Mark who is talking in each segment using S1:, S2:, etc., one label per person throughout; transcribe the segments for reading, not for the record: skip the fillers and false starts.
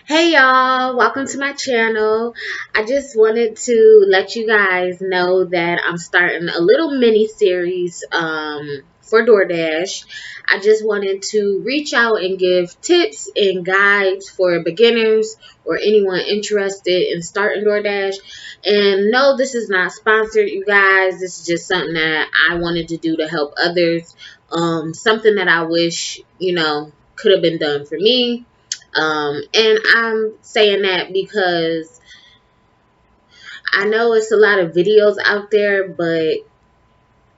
S1: Hey y'all, welcome to my channel. I just wanted to let you guys know that I'm starting a little mini series for Doordash. I just wanted to reach out and give tips and guides for beginners or anyone interested in starting Doordash. And no, this is not sponsored, you guys. This is just something that I wanted to do to help others. Something that I wish, could have been done for me. And I'm saying that because I know it's a lot of videos out there, but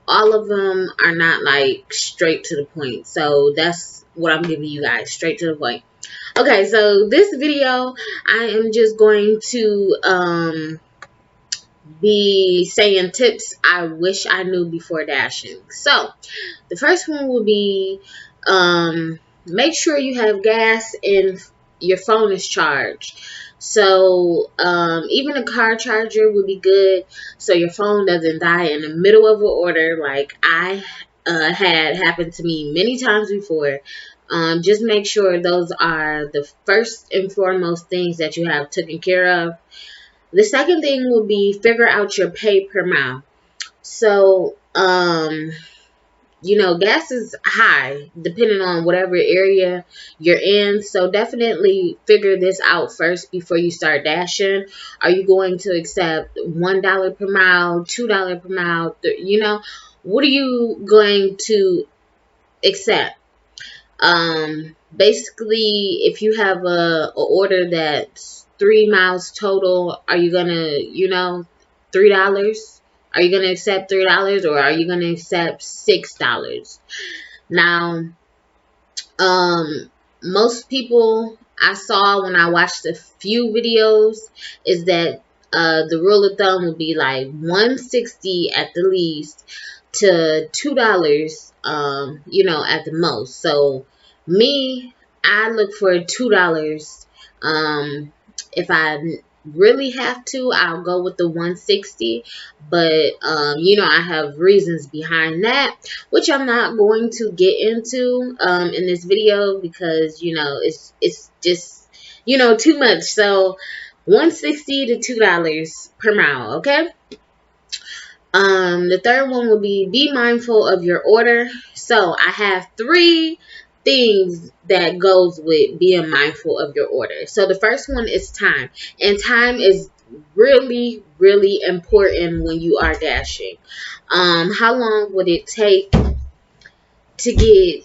S1: all of them are not like straight to the point. So that's what I'm giving you guys, straight to the point. Okay, so this video, I am just going to be saying tips I wish I knew before dashing. So the first one will be make sure you have gas and your phone is charged. So even a car charger would be good so your phone doesn't die in the middle of an order like I had happened to me many times before. Just make sure those are the first and foremost things that you have taken care of. The second thing will be figure out your pay per mile. So, gas is high depending on whatever area you're in. So definitely figure this out first before you start dashing. Are you going to accept $1 per mile, $2 per mile? What are you going to accept? Basically, if you have a order that's 3 miles total, are you gonna, $3? Are you gonna accept $3 or are you gonna accept $6? Now, most people I saw when I watched a few videos is that the rule of thumb would be like 160 at the least to $2 at the most. So me, I look for $2. If I really have to, I'll go with the 160, but I have reasons behind that, which I'm not going to get into in this video because it's just too much. So 160 to $2 per mile. Okay. The third one will be mindful of your order. So I have three things that goes with being mindful of your order. So the first one is time, and time is really, really important when you are dashing. How long would it take to get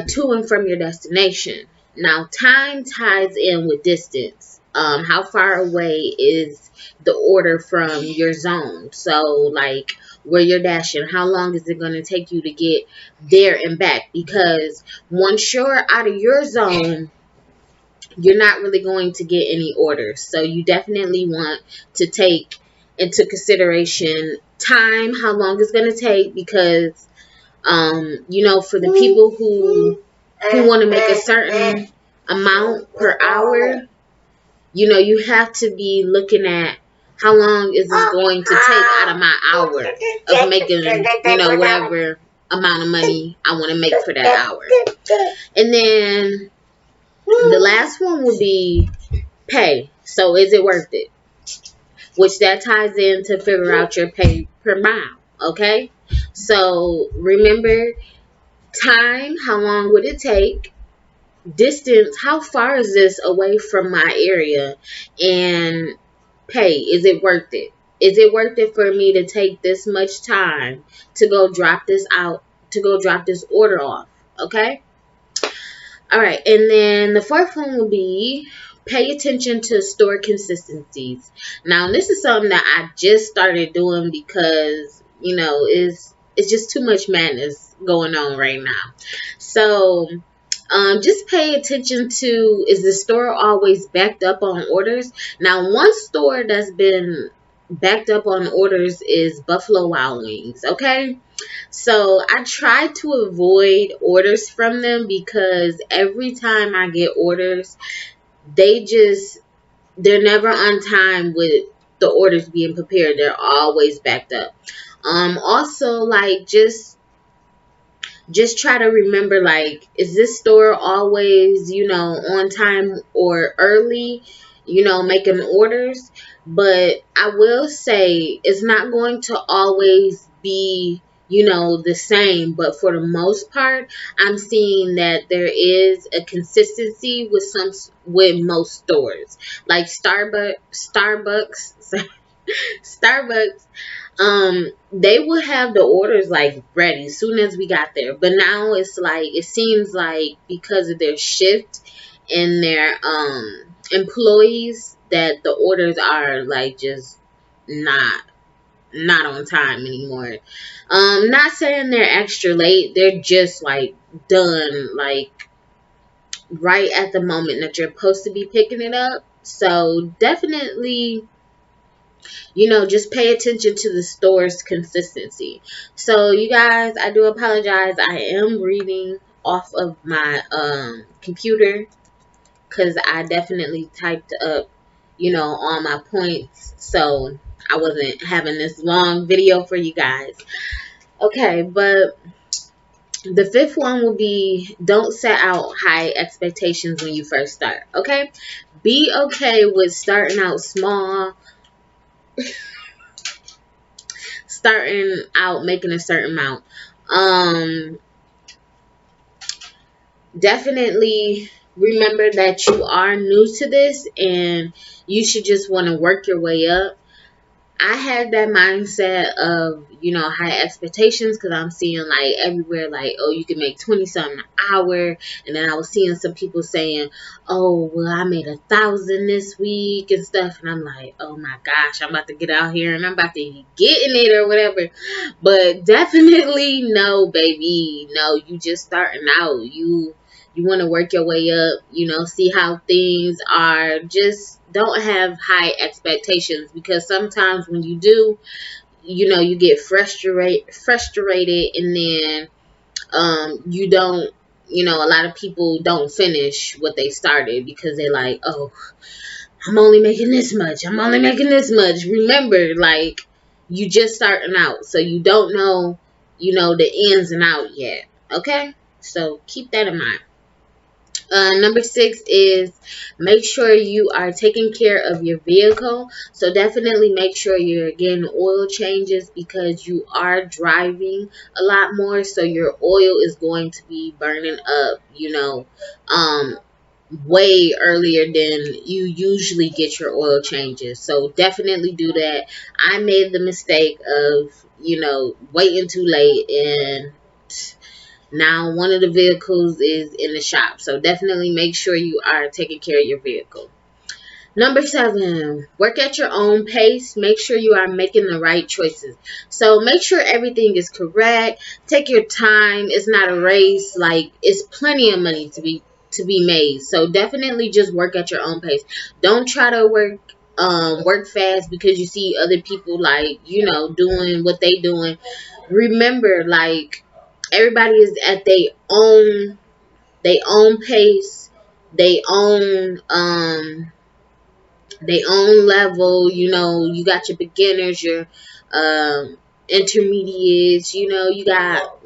S1: to and from your destination? Now, time ties in with distance. How far away is the order from your zone? So, like where you're dashing, how long is it going to take you to get there and back? Because once you're out of your zone, you're not really going to get any orders. So, you definitely want to take into consideration time, how long it's going to take, because for the people who want to make a certain amount per hour, you have to be looking at how long is this going to take out of my hour of making, whatever amount of money I want to make for that hour. And then the last one will be pay. So is it worth it? Which that ties in to figure out your pay per mile. Okay. So remember, time, how long would it take? Distance, how far is this away from my area? And pay, is it worth it? Is it worth it for me to take this much time to go drop this out, to go drop this order off? Okay. All right. And then the fourth one will be pay attention to store consistencies. Now, this is something that I just started doing because, it's just too much madness going on right now. So, just pay attention to, is the store always backed up on orders? Now, one store that's been backed up on orders is Buffalo Wild Wings. Okay. So I try to avoid orders from them because every time I get orders, they're never on time with the orders being prepared. They're always backed up. Also, like, just just try to remember, like, is this store always, on time or early, making orders? But I will say it's not going to always be, the same. But for the most part, I'm seeing that there is a consistency with most stores, like Starbucks. They would have the orders like ready as soon as we got there. But now it's like, it seems like because of their shift and their employees, that the orders are like just not on time anymore. Not saying they're extra late, they're just like done like right at the moment that you're supposed to be picking it up. So definitely, just pay attention to the store's consistency. So you guys, I do apologize. I am reading off of my computer because I definitely typed up, all my points. So I wasn't having this long video for you guys. Okay, but the fifth one will be, don't set out high expectations when you first start. Okay? Be okay with starting out small, starting out making a certain amount. Um, Definitely remember that you are new to this and you should just want to work your way up. I had that mindset of, high expectations because I'm seeing like everywhere, like, oh, you can make 20 something an hour. And then I was seeing some people saying, oh, well, I made 1,000 this week and stuff. And I'm like, oh my gosh, I'm about to get out here and I'm about to be getting it or whatever. But definitely no, baby. No, you just starting out. You want to work your way up, see how things are. Just don't have high expectations, because sometimes when you do, you get frustrated, and then you don't, a lot of people don't finish what they started because they're like, oh, I'm only making this much. I'm only making this much. Remember, like, you just starting out, so you don't know, the ins and out yet. Okay? So keep that in mind. Number 6 is, make sure you are taking care of your vehicle. So definitely make sure you're getting oil changes, because you are driving a lot more. So your oil is going to be burning up, um, way earlier than you usually get your oil changes. So definitely do that. I made the mistake of, waiting too late, and now one of the vehicles is in the shop. So definitely make sure you are taking care of your vehicle. Number 7, work at your own pace. Make sure you are making the right choices. So make sure everything is correct. Take your time. It's not a race. Like, it's plenty of money to be made. So definitely just work at your own pace. Don't try to work fast because you see other people, like, doing what they doing. Remember, like, everybody is at their own pace, their own level. You got your beginners, your intermediates. You got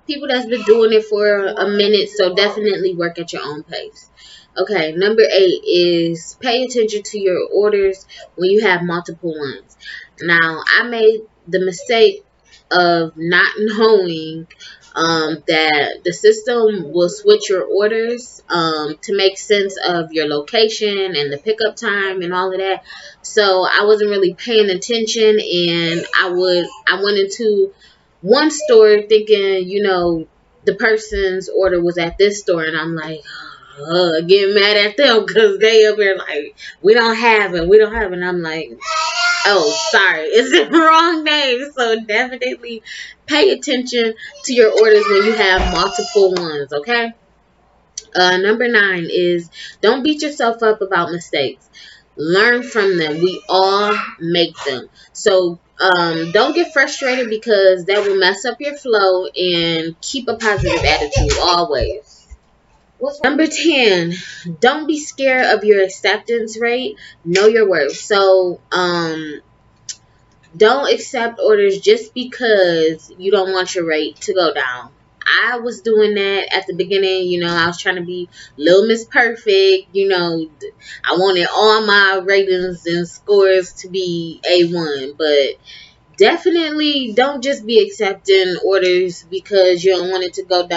S1: people that's been doing it for a minute. So definitely work at your own pace. Okay, number 8 is, pay attention to your orders when you have multiple ones. Now, I made the mistake of not knowing that the system will switch your orders to make sense of your location and the pickup time and all of that. So I wasn't really paying attention, and I went into one store thinking, the person's order was at this store, and I'm like, getting mad at them because they up here like, we don't have it, and I'm like, oh, sorry, it's the wrong name. So definitely pay attention to your orders when you have multiple ones, okay? Number 9 is, don't beat yourself up about mistakes. Learn from them. We all make them. So don't get frustrated, because that will mess up your flow, and keep a positive attitude always. Number 10, don't be scared of your acceptance rate. Know your worth. So don't accept orders just because you don't want your rate to go down. I was doing that at the beginning. I was trying to be Little Miss Perfect. I wanted all my ratings and scores to be A1. But definitely don't just be accepting orders because you don't want it to go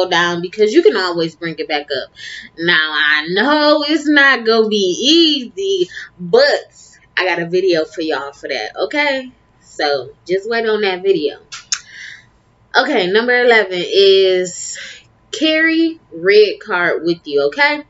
S1: down, because you can always bring it back up. Now, I know it's not going to be easy, but I got a video for y'all for that, okay? So, just wait on that video. Okay, number 11 is carry red card with you, okay?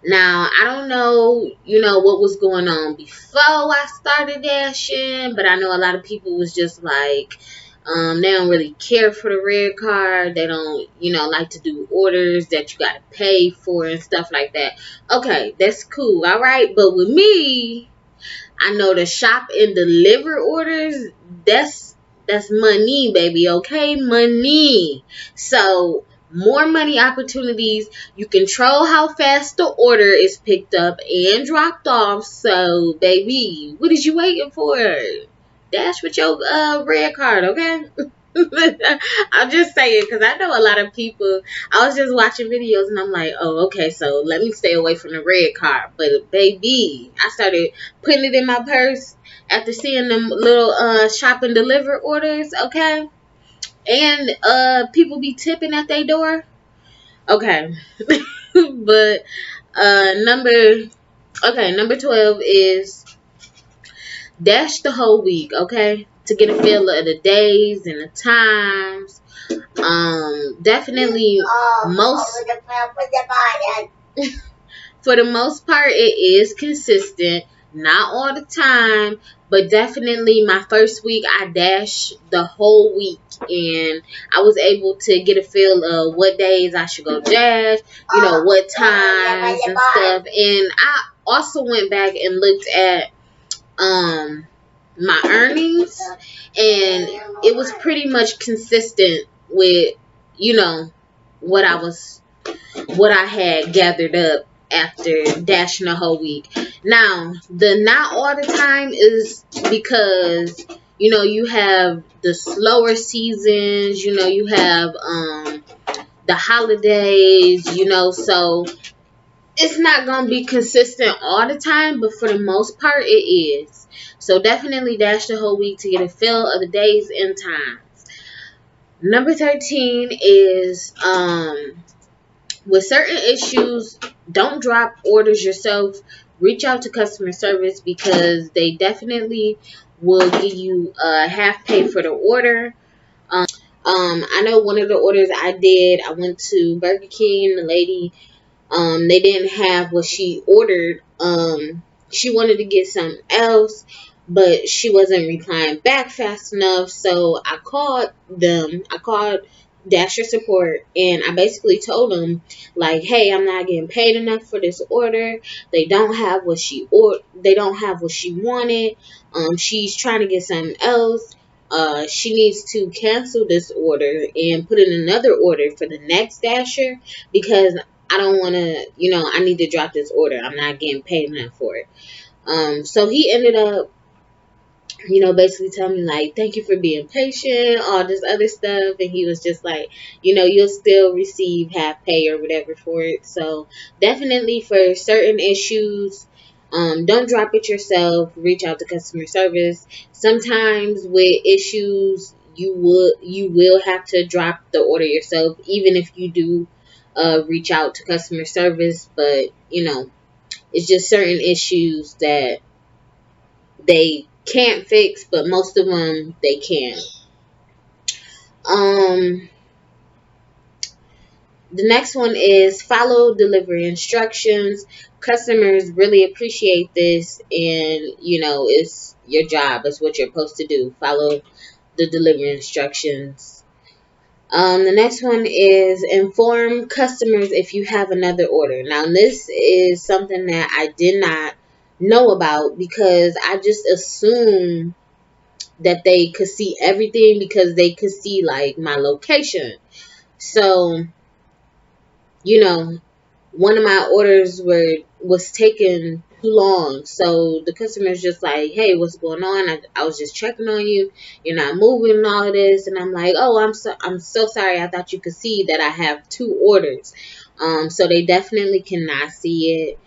S1: Now, I don't know, what was going on before I started dashing, but I know a lot of people was just like, they don't really care for the red card. They don't, like to do orders that you got to pay for and stuff like that. Okay, that's cool, all right? But with me, I know the shop and deliver orders, that's money, baby, okay? Money. So, more money opportunities. You control how fast the order is picked up and dropped off. So, baby, what is you waiting for? Dash with your red card, okay? I'm just saying, because I know a lot of people. I was just watching videos and I'm like, oh, okay, so let me stay away from the red card. But baby, I started putting it in my purse after seeing them little shop and deliver orders, okay? And people be tipping at their door. Okay. But number 12 is dash the whole week, okay? To get a feel of the days and the times. Definitely for the most part, it is consistent. Not all the time, but definitely my first week, I dashed the whole week. And I was able to get a feel of what days I should go dash, what times and stuff. And I also went back and looked at my earnings, and it was pretty much consistent with what I had gathered up after dashing a whole week. Now, the not all the time is because you have the slower seasons, you have the holidays, so it's not gonna be consistent all the time, but for the most part it is. So definitely dash the whole week to get a feel of the days and times. Number 13 is with certain issues, don't drop orders yourself. Reach out to customer service, because they definitely will give you half pay for the order. I know one of the orders I did, I went to Burger King, and the lady, they didn't have what she ordered. She wanted to get something else, but she wasn't replying back fast enough. So I called them. I called Dasher support, and I basically told them, like, hey, I'm not getting paid enough for this order. They don't have what they don't have what she wanted. She's trying to get something else. She needs to cancel this order and put in another order for the next Dasher, because I don't want to, I need to drop this order. I'm not getting paid enough for it. So he ended up, basically telling me, like, thank you for being patient, all this other stuff. And he was just like, you'll still receive half pay or whatever for it. So definitely for certain issues, don't drop it yourself. Reach out to customer service. Sometimes with issues, you will have to drop the order yourself, even if you do reach out to customer service. But it's just certain issues that they can't fix, but most of them they can. The next one is follow delivery instructions. Customers really appreciate this, and it's your job. It's what you're supposed to do. Follow the delivery instructions. The next one is inform customers if you have another order. Now, this is something that I did not know about, because I just assumed that they could see everything, because they could see, like, my location. So, one of my orders was taken long. So the customer's just like, hey, what's going on? I was just checking on you. You're not moving and all of this. And I'm like, oh, I'm so sorry. I thought you could see that I have 2 orders. So they definitely cannot see it.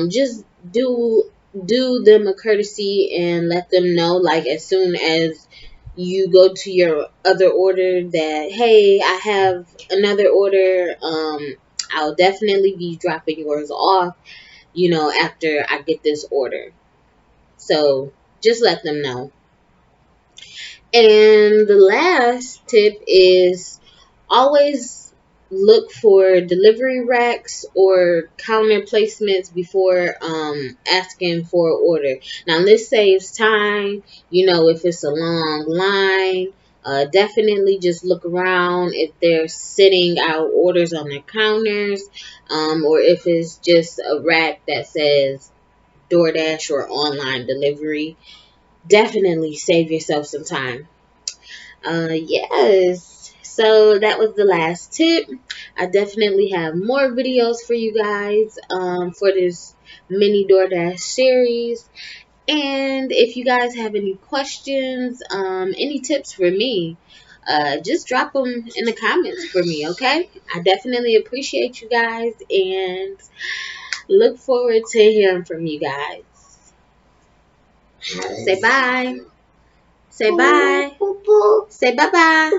S1: Just do them a courtesy and let them know, like, as soon as you go to your other order, that, hey, I have another order. I'll definitely be dropping yours off, after I get this order. So just let them know. And the last tip is always look for delivery racks or counter placements before asking for an order. Now, this saves time. If it's a long line, definitely just look around if they're sitting out orders on their counters, or if it's just a rack that says Doordash or online delivery. Definitely save yourself some time. Yes. So that was the last tip. I definitely have more videos for you guys for this mini DoorDash series. And if you guys have any questions, any tips for me, just drop them in the comments for me, okay? I definitely appreciate you guys and look forward to hearing from you guys. Say bye. Say bye. Say bye bye.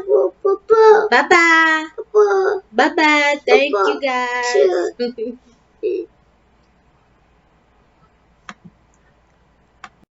S1: Bye bye. Bye bye. Thank you guys.